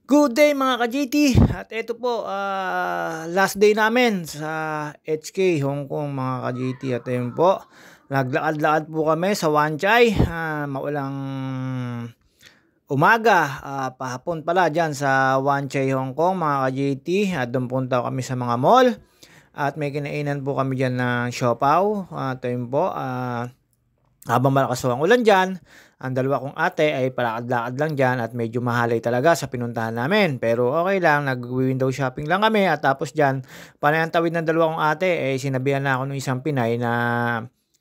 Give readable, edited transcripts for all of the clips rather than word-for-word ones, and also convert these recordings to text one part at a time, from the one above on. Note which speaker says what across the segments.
Speaker 1: Good day mga ka-GT at ito po last day namin sa HK Hong Kong mga ka-GT at ayun po naglakad-lakad po kami sa Wan Chai, maulang umaga, pahapon pala dyan sa Wan Chai Hong Kong mga ka-GT at doon punta kami sa mga mall at may kinainan po kami dyan ng siopaw at ayun po habang malakas ang ulan dyan, ang dalawa kong ate ay palakad-lakad lang dyan at medyo mahalay talaga sa pinuntahan namin. Pero okay lang, nag-window shopping lang kami at tapos dyan, panayang tawid ng dalawa kong ate, sinabihan na ako ng isang Pinay na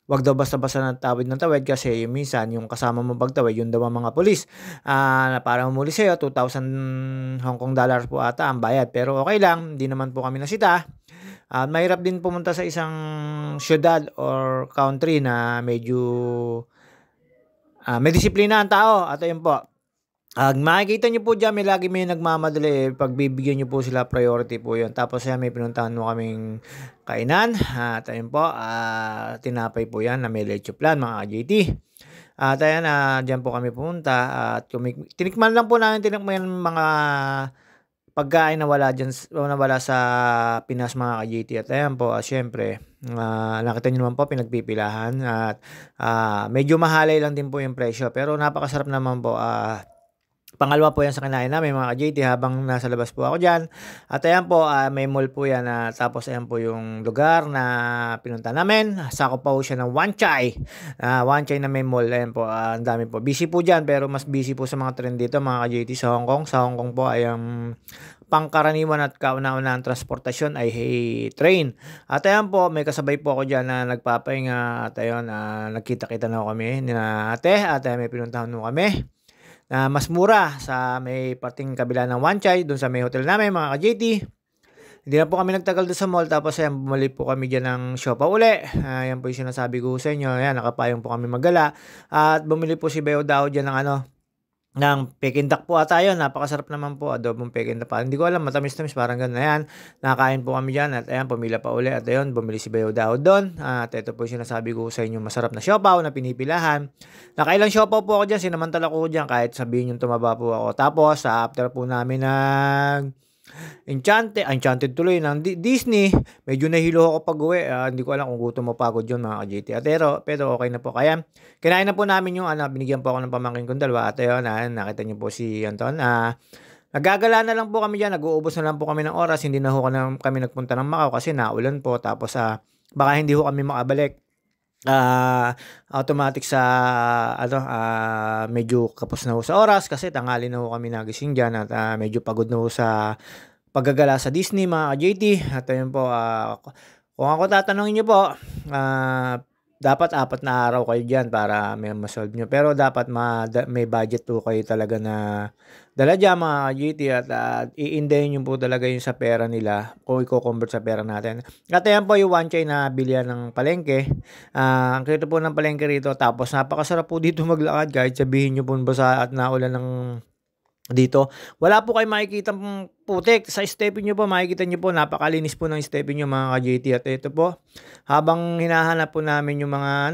Speaker 1: wag daw basta-basta ng tawid kasi minsan yung kasama mo pagtawid, yun daw ang mga pulis. Na para humuli sa'yo, 2,000 Hong Kong dollars po ata ang bayad. Pero okay lang, hindi naman po kami nasita. Mahirap din pumunta sa isang syudad or country na medyo may disiplina ang tao at ayun po. Makikita nyo po dyan, may nagmamadali, pagbibigyan nyo po sila priority po yun. Tapos may pinuntahan mo kaming kainan at ayun po, tinapay po yan na may leche plan mga JT. At ayan, dyan po kami pumunta at tinikman lang po namin mga pagkain na wala sa Pinas mga ka-GT at ayan po, syempre, nakita nyo naman po pinagpipilahan at medyo mahalay lang din po yung presyo pero napakasarap naman po. Pangalawa po yan sa kinain namin mga ka-JT habang nasa labas po ako dyan. At ayan po, may mall po yan. Tapos ayan po yung lugar na pinunta namin. Sakop pa po siya ng Wan Chai. Wan Chai na may mall. Ayan po, ang dami po. Busy po dyan pero mas busy po sa mga trend dito mga ka-JT sa Hong Kong. Sa Hong Kong po ay pangkaraniwan at kauna-una ang transportasyon ay train. At ayan po, may kasabay po ako dyan na nagpapahinga. At ayun, nagkita-kita na kami ni ate at may pinuntahan mo kami na mas mura sa may parting kabila ng Wan Chai, doon sa may hotel namin mga ka-JT. Hindi na po kami nagtagal doon sa mall, tapos ayan, bumalik po kami dyan ng siopaw uli. Ayan po yung sinasabi ko sa inyo, ayan, nakapayong po kami magala. At bumili po si Beo Dao dyan ng pekindak po ata yun. Napakasarap naman po, adobong pekindak pa. Hindi ko alam, matamis-tamis, parang gano'n. Ayan, nakain po kami dyan at ayan, pumila pa uli. At ayun, bumili si Bayo Dao doon. At ito po yung sinasabi ko sa inyo, masarap na siopaw na pinipilahan. Nakailang siopaw po ako dyan, sinamantala ko dyan kahit sabihin yung tumaba po ako. Tapos, after po namin Enchanted tuloy ng Disney. Medyo nahilo ako pag-uwi. Hindi ko alam kung gutom o pagod yun mga ka-JT. Pero okay na po. Kaya, kinain na po namin yung binigyan po ako ng pamangkin kong dalawa. At ayun, nakita niyo po si Anton. Nagagala na lang po kami dyan. Nag-uubos na lang po kami ng oras. Hindi na ho kami nagpunta ng Macau kasi naulan po. Tapos, baka hindi ho kami makabalik. Automatic sa medyo kapos na ho sa oras kasi tanghali na ho kami nagising dyan at medyo pagod na ho sa paggagala sa Disney mga ka-JT. At ayun po, kung ako tatanungin nyo po, dapat 4 na araw kayo dyan para may masolve nyo. Pero dapat may budget po kayo talaga na dala dyan mga GT at i-indayin nyo po talaga yung sa pera nila o i-convert sa pera natin. At ayan po yung Wan Chai na bilihan ng palengke. Ang krito po ng palengke rito, tapos napakasarap po dito maglakad kahit sabihin nyo po basa at naulan ng dito. Wala po kayo makikita putik. Sa stepin nyo po, makikita nyo po, napakalinis po ng stepin nyo mga ka-JT. At ito po, habang hinahanap po namin yung mga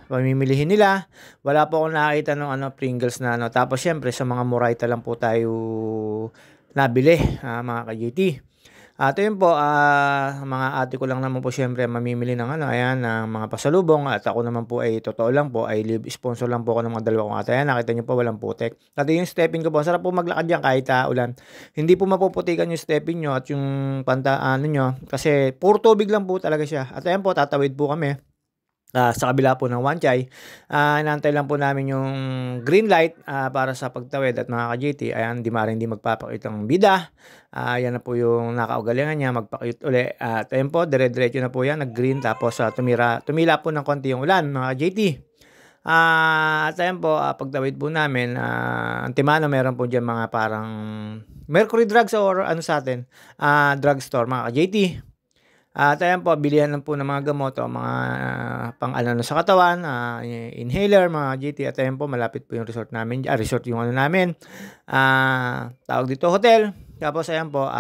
Speaker 1: pamimilihin nila, wala po akong nakakita ng Pringles na Tapos syempre, sa mga Moraita lang po tayo nabili, mga ka-JT. At yun po, mga ate ko lang naman po syempre mamimili ng ayan, ng mga pasalubong. At ako naman po ay totoo lang po, ay live sponsor lang po ako ng mga dalawa kong ate. Ayan, nakita nyo po, walang putek. At yung stepping ko po, sarap po maglakad dyan kahit ulan. Hindi po mapuputikan yung stepping nyo at yung nyo. Kasi puro tubig lang po talaga siya. At ayan po, tatawid po kami. Sa kabila po ng Wan Chai, inaantay lang po namin yung green light para sa pagtawid at mga ka-JT, ayan, hindi magpapakitang bida. Yan na po yung nakaugalingan niya, magpakit uli. At ayan po, dire-diretso na po yan, nag-green, tapos tumila po ng konti yung ulan, mga ka-JT. At ayan po, pagtawid po namin, Antimano, meron po dyan mga parang Mercury Drugs or sa atin, drugstore, mga ka-JT. At ayan po, bilihan lang po ng mga gamot o mga sa katawan, inhaler, mga GT. At ayan po, malapit po yung resort namin. Resort yung namin. Tawag dito, hotel. Tapos ayan po,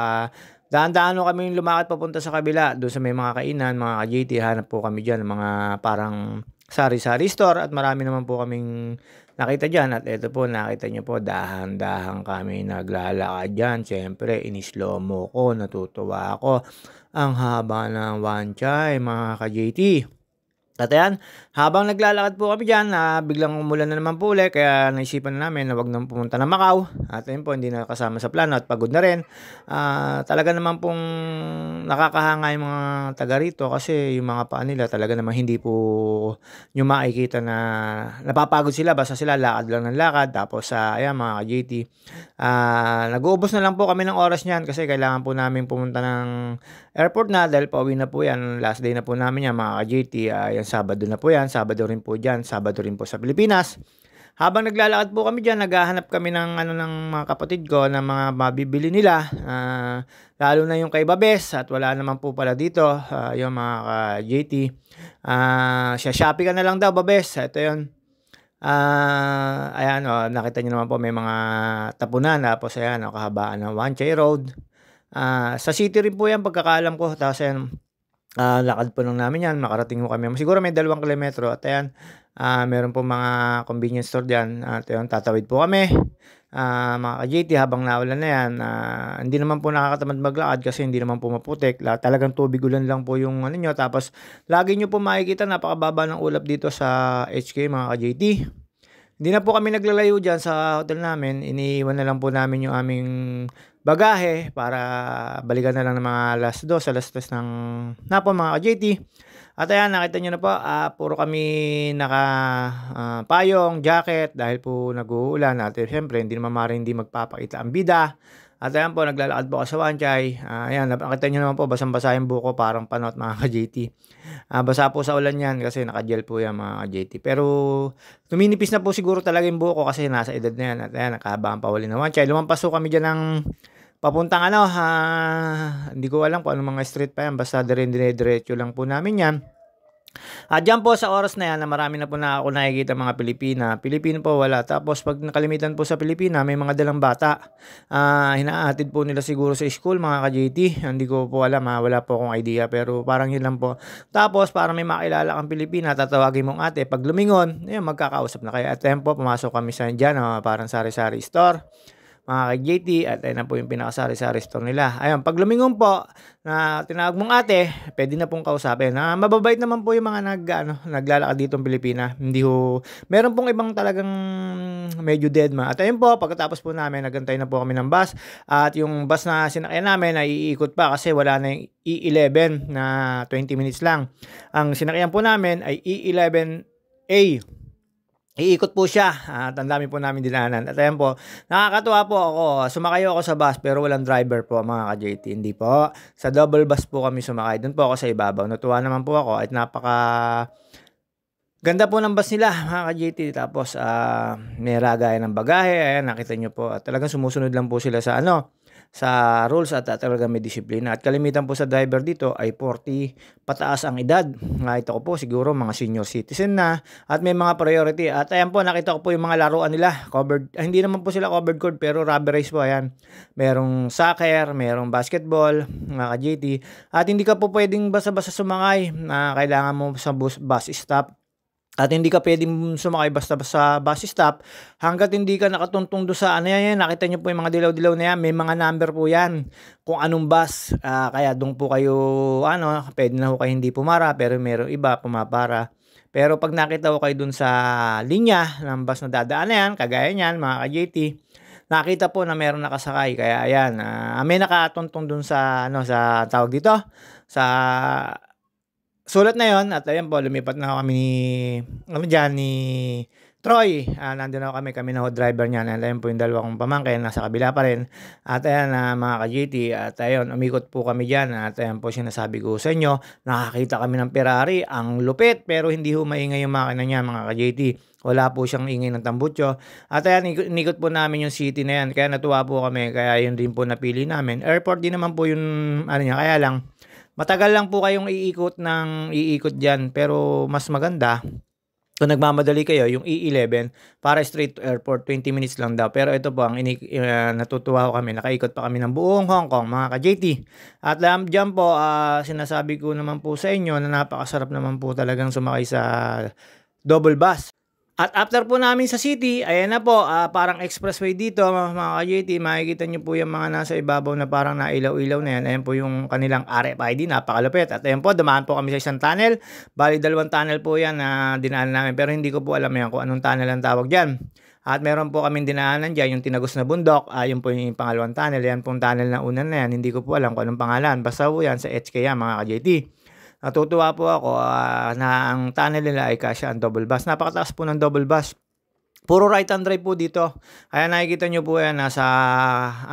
Speaker 1: daan-daan kami lumakad papunta sa kabila. Doon sa may mga kainan, mga ka-GT. Hanap po kami dyan, mga parang sari-sari store. At marami naman po kaming nakita diyan at ito po nakita niyo po dahan-dahan kami naglalakad diyan. Siyempre ini-slow mo ko, natutuwa ako. Ang haba ng wanchay mga ka-JT. At ayan, habang naglalakad po kami diyan, biglang umulan na naman po ulit kaya naisipan na namin na 'wag nang pumunta ng Macau. At ayun po, hindi na kasama sa plano at pagod na rin. Talaga naman pong nakakahanga yung mga taga rito kasi yung mga paa nila talaga namang hindi po niyo makikita na napapagod sila basta sila lakad lang ng lakad. Tapos, ayan mga ka-JT, nag-uubos na lang po kami ng oras niyan kasi kailangan po namin pumunta ng airport na dahil pauwi na po 'yan. Last day na po namin 'yan mga ka-JT. Yan Sabado na po 'yan, Sabado rin po diyan, Sabado rin po sa Pilipinas. Habang naglalakad po kami diyan, naghahanap kami ng ano ng mga kapatid ko ng mga mabibili nila, lalo na yung kay Babes at wala naman po pala dito, yung mga ka-JT. Shopee ka na lang daw Babes, ito yun. Ayan oh, nakita niyo naman po may mga tapunan tapos ayan oh, kahabaan ng Wanchay Road. Sa city rin po 'yan pagkakaalam ko tapos ayan, lakad po lang namin 'yan, makarating po kami. Siguro may 2 kilometro at ayan, meron pong mga convenience store diyan at ayun tatawid po kami. Mga ka-JT habang naulan na 'yan, hindi naman po nakakatamad maglakad kasi hindi naman po maputik. Talagang tubig ulan lang po yung ano niyo tapos lagi niyo po makikita napakababa ng ulap dito sa HK mga ka-JT. Hindi na po kami naglalayo diyan sa hotel namin, iniiwan na lang po namin yung aming bagahe para balikan na lang ng mga 2:00, 3:00 ng hapon mga ka-JT. At ayan nakita niyo na po, puro kami payong, jacket dahil po nag-uulan at siyempre hindi naman maaaring hindi magpapakita ang bida. At ayan po naglalakad po ako sa Wanchay, ayan nakita niyo naman po basang-basa yung buhok ko parang panot mga ka-JT. Basa po sa ulan 'yan kasi naka-gel po 'yan mga ka-JT. Pero tuminipis na po siguro talaga yung buhok ko kasi nasa edad na 'yan at ayan nakahabaan pa uli ng Wanchay. Lumampas po kami diyan ng papuntang ano, hindi ko alam kung anong mga street pa 'yan basta dire-diretso lang po namin 'yan. At diyan po sa oras na 'yan na marami na po na ako nakikita mga Pilipino po wala. Tapos 'pag nakalimitan po sa Pilipina may mga dalang bata. Hinahatid po nila siguro sa school mga ka-JT. Hindi ko po alam, wala po akong idea pero parang 'yun lang po. Tapos para may makilala kang Pilipina, tatawagin mong ate. Pag lumingon, ayun magkakausap na kayo. At ayan po, pumasok kami sa diyan, parang sari-sari store mga ka-JT at ayun na po yung pinakasari-sari store nila. Ayun, pag lumingon po na tinawag mong ate, pwede na pong kausapin. Mababait naman po yung mga naglalakad dito ng Pilipina. Hindi ho, meron pong ibang talagang medyo deadma. At ayun po, pagkatapos po namin, nagantay na po kami ng bus. At yung bus na sinakyan namin ay iikot pa kasi wala na yung E11 na 20 minutes lang. Ang sinakyan po namin ay E11A. Iikot po siya at ang dami po namin dinaanan. At ayan po, nakakatuwa po ako. Sumakay ako sa bus pero walang driver po mga ka-JT. Hindi po. Sa double bus po kami sumakay. Doon po ako sa ibabaw. Natuwa naman po ako at napaka ganda po ng bus nila mga ka-JT. Tapos may ragayan ng bagahe. Ayan, nakita nyo po. At talagang sumusunod lang po sila sa sa rules at talagang may disiplina. At kalimitan po sa driver dito ay 40 pataas ang edad. Nakita ko po siguro mga senior citizen na at may mga priority. At ayan po nakita ko po yung mga laruan nila. Covered, hindi naman po sila covered court pero rubberized po ayan. Merong soccer, merong basketball, mga ka-JT. At hindi ka po pwedeng basta-basta sumakay. Kailangan mo sa bus stop. At hindi ka pwedeng sumakay basta sa bus stop hangga't hindi ka nakatuntong doon sa ano yan. Nakita nyo po yung mga dilaw-dilaw na yan. May mga number po yan kung anong bus. Kaya doon po kayo, pwede na po kayo hindi pumara pero meron iba pumapara. Pero pag nakita ko kayo doon sa linya ng bus na dadaan na yan, kagaya niyan mga ka-JT, nakita po na meron nakasakay. Kaya ayan, may nakatuntong doon sa, sa tawag dito, sa sulat na yon. At ayan po, lumipat na kami ni Troy. Nandun na kami na driver niya. Ayan po yung dalawa kong pamangkin, nasa kabila pa rin. At ayan mga ka-JT, at ayun, umikot po kami dyan. At ayan po sinasabi ko sa inyo, nakakita kami ng Ferrari, ang lupit, pero hindi ho maingay yung makina niya mga ka-JT. Wala po siyang ingay ng tambutso. At ayan, inikot po namin yung city na yan. Kaya natuwa po kami, kaya yun din po napili namin. Airport din naman po yung niya, kaya lang, matagal lang po kayong iikot dyan, pero mas maganda kung nagmamadali kayo, yung E11 para straight to airport, 20 minutes lang daw. Pero ito po, ang natutuwa ko kami, nakaikot pa kami ng buong Hong Kong, mga ka-JT. At dyan po, sinasabi ko naman po sa inyo na napakasarap naman po talagang sumakay sa double bus. At after po namin sa city, ayan na po, parang expressway dito mga ka-JT, makikita nyo po yung mga nasa ibabaw na parang nailaw-ilaw na yan. Ayan po yung kanilang RFID, napakalupit. At ayan po, dumaan po kami sa isang tunnel. Bali, 2 tunnel po yan na dinaan namin, pero hindi ko po alam yan kung anong tunnel ang tawag dyan. At meron po kaming dinaanan dyan, yung tinagos na bundok, yun po yung pangalawang tunnel. Yan pong tunnel na unan na yan, hindi ko po alam kung anong pangalan. Basta po yan sa HK yan mga ka-JT. Natutuwa po ako na ang tunnel nila ay kasya ang double bus. Napakataas po ng double bus. Puro right hand drive po dito. Kaya nakikita nyo po yan nasa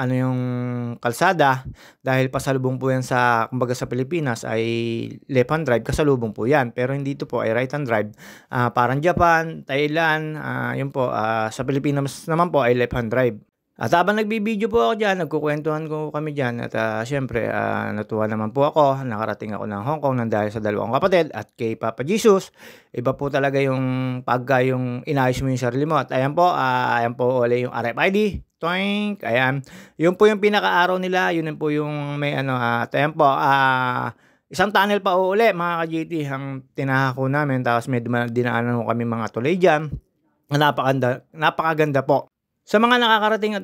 Speaker 1: yung kalsada. Dahil pasalubong po yan sa, kumbaga sa Pilipinas ay left hand drive. Kasalubong po yan. Pero hindi ito po ay right hand drive. Parang Japan, Thailand, yun po. Sa Pilipinas naman po ay left hand drive. At habang nagbibideo po ako dyan, nagkukwentuhan ko kami dyan at syempre natuwa naman po ako, nakarating ako ng Hong Kong nang dahil sa dalawang kapatid at kay Papa Jesus. Iba po talaga yung pagka yung inayos mo yung sarili mo. At ayan po ulit yung RFID. Toink! Ayan. Yun po yung pinaka-araw nila, yun po yung may at ayan po, isang tunnel pa uli mga ka-JT ang tinahako namin. Tapos may dinaanan ko kami mga tulay dyan. Napakaganda po. Sa mga nakakarating at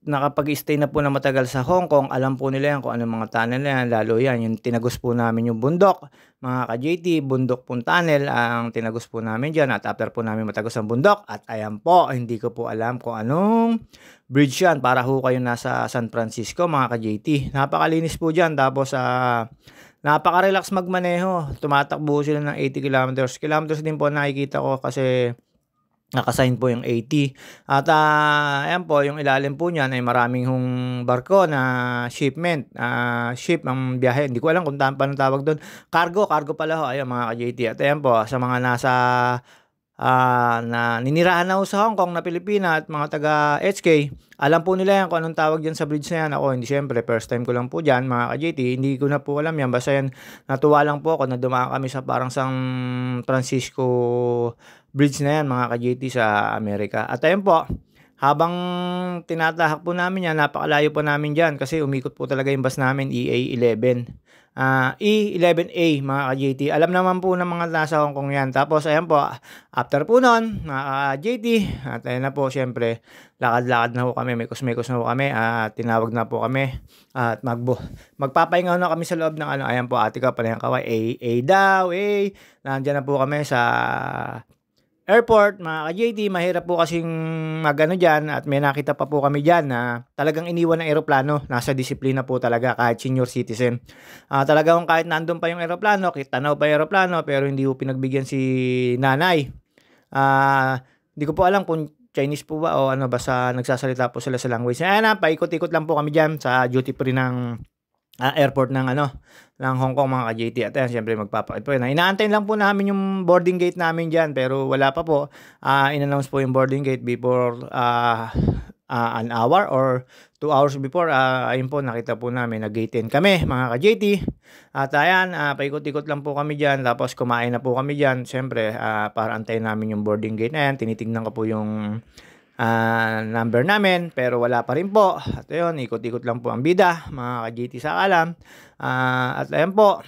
Speaker 1: nakapag-stay na po na matagal sa Hong Kong, alam po nila yan kung anong mga tunnel na yan. Lalo yan, yung tinagos po namin yung bundok. Mga ka-JT, bundok pong tunnel ang tinagos po namin dyan. At after po namin matagos ang bundok, at ayan po, hindi ko po alam kung anong bridge yan. Para ho kayo nasa San Francisco, mga ka-JT. Napakalinis po dyan. Tapos, napaka-relax magmaneho. Tumatakbo sila ng 80 kilometers. Kilometers din po nakikita ko kasi nakasign po yung 80. At ayan po, yung ilalim po niyan ay maraming barko na shipment. Ship ang biyahe. Hindi ko alam kung paano tawag doon. Cargo pala ho. Ayan mga ka-JT. At ayan po, sa mga nasa na ninirahan na ho sa Hong Kong na Pilipina at mga taga HK, alam po nila yan kung anong tawag dyan sa bridge na yan. Ako, hindi syempre, first time ko lang po dyan mga ka-JT. Hindi ko na po alam yan. Basta yan, natuwa lang po ako na dumaan kami sa parang San Francisco bridge na yan mga ka-JT sa Amerika. At ayun po, habang tinatahak po namin yan, napakalayo po namin dyan kasi umikot po talaga yung bus namin, EA11. E11A mga ka-JT. Alam naman po ng mga nasa Hong Kong yan. Tapos ayan po, after po nun, mga ka-JT, at ayan na po, syempre, lakad-lakad na po kami, mekos-mekos na po kami, tinawag na po kami, at magpapahinga na kami sa loob ng ayan po, ate ka, panayang kaway, daw, nandiyan na po kami sa airport, mga ka-JT. Mahirap po kasing dyan at may nakita pa po kami dyan na talagang iniwan ng eroplano. Nasa disiplina po talaga kahit senior citizen. Talagang kahit nandun pa yung eroplano, tanaw pa yung eroplano, pero hindi po pinagbigyan si nanay. Hindi ko po alam kung Chinese po ba o ano, basta nagsasalita po sila sa language. Ayan paikot-ikot lang po kami dyan sa duty free ng airport ng ng Hong Kong mga ka-JT. At ayan, syempre magpapakit po yun. Inaantayin lang po namin yung boarding gate namin dyan, pero wala pa po. In-announce po yung boarding gate before an hour or 2 hours before. Ayun po, nakita po namin, nag-gate in kami mga ka-JT. At ayan, paikot-ikot lang po kami dyan. Tapos kumain na po kami dyan. Syempre, para antayin namin yung boarding gate na yan. Tinitignan ko po yung number namin, pero wala pa rin po. At ayun, ikot-ikot lang po ang bida mga ka-JT sa alam. At ayun po,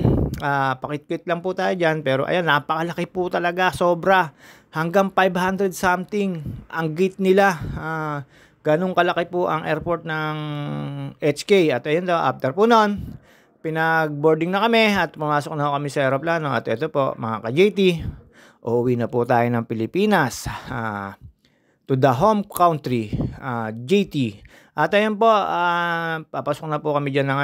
Speaker 1: pakit-kit lang po tayo dyan, pero ayan, napakalaki po talaga, sobra, hanggang 500 something ang gate nila. Ganong kalaki po ang airport ng HK. At ayun daw, after po nun, pinag-boarding na kami at pumasok na kami sa aeroplano. At ito po mga ka-JT, uuwi na po tayo ng Pilipinas, to the home country, JT. At ayun po, papasok na po kami dyan ng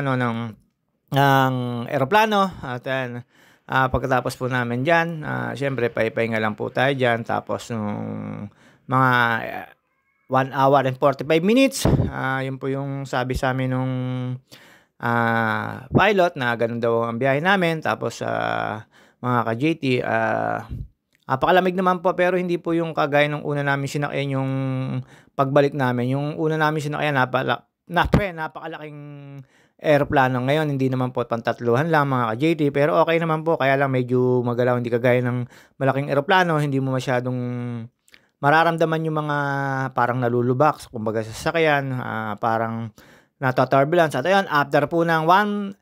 Speaker 1: aeroplano. At ayun, pagkatapos po namin dyan, syempre pahipahinga lang po tayo dyan. Tapos nung mga 1 hour and 45 minutes, yun po yung sabi sa amin nung pilot na ganun daw ang biyahe namin. Tapos mga ka-JT, pakalamig naman po, pero hindi po yung kagaya nung una namin sinakyan yung pagbalik namin. Yung una namin sinakyan, napakalaking aeroplano. Ngayon, hindi naman po pantatluhan lang mga ka-JT, pero okay naman po. Kaya lang medyo magalaw, hindi kagaya ng malaking aeroplano. Hindi mo masyadong mararamdaman yung mga parang nalulubak. Kumbaga sa sasakyan, parang nata-turbulence. At ayun, after po ng 45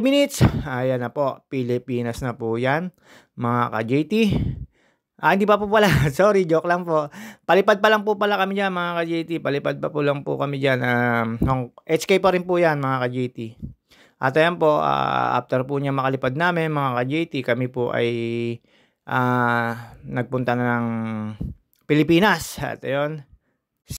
Speaker 1: minutes, ayan na po, Pilipinas na po yan, mga ka-JT. Hindi pa po pala. Sorry, joke lang po. Palipad pa lang po pala kami diyan mga ka-GT, palipad pa po lang po kami diyan, HK pa rin po 'yan mga ka-GT. At ayan po, after po niyang makalipad namin mga ka-GT, kami po ay, nagpunta na ng Pilipinas at ayun.